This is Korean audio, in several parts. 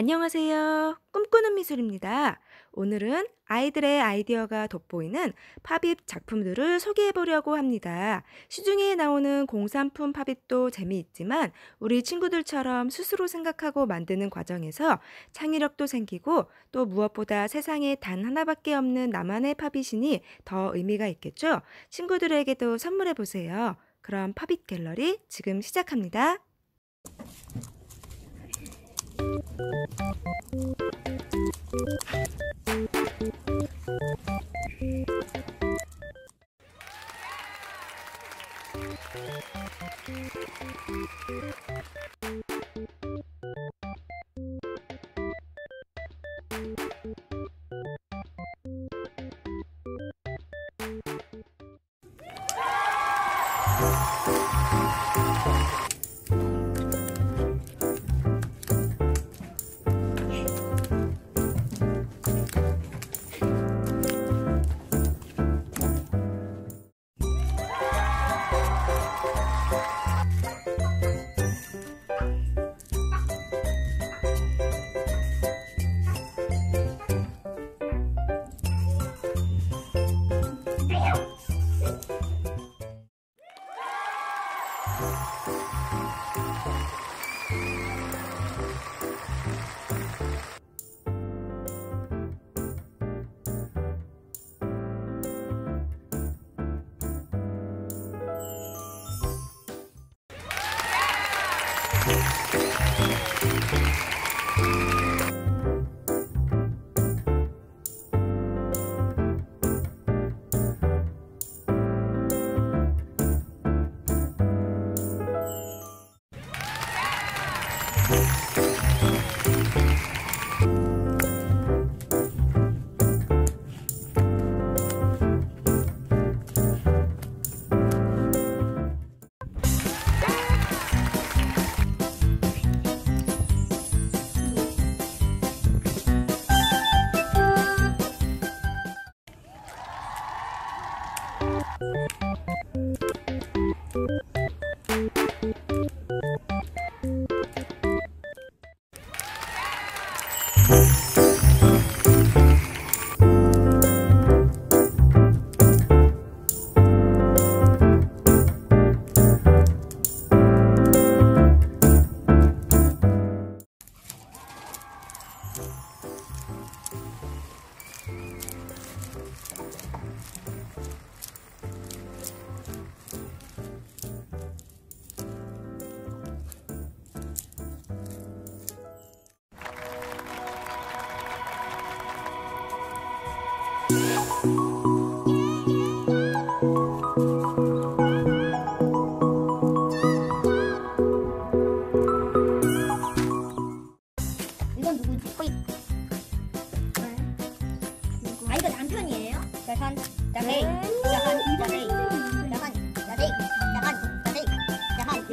안녕하세요. 꿈꾸는 미술입니다. 오늘은 아이들의 아이디어가 돋보이는 팝잇 작품들을 소개해 보려고 합니다. 시중에 나오는 공산품 팝잇도 재미있지만 우리 친구들처럼 스스로 생각하고 만드는 과정에서 창의력도 생기고 또 무엇보다 세상에 단 하나밖에 없는 나만의 팝잇이니 더 의미가 있겠죠? 친구들에게도 선물해 보세요. 그럼 팝잇 갤러리 지금 시작합니다. 이건 누구지? 호잇. 아, 이거 남편이에요? 야한, 야헤이, 야한, 야헤이, 야한, 야헤이, 야한, 야헤이, 야한.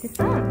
됐어요.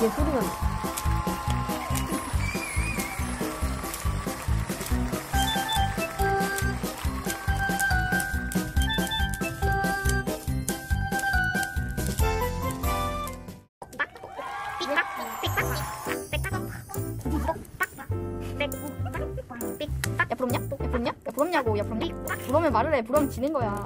이게 소리가 나. 야 부럽냐? 야 부럽냐? 야 부럽냐고. 야 부럽냐? 부러우면 말을 해. 부러우면 지는 거야.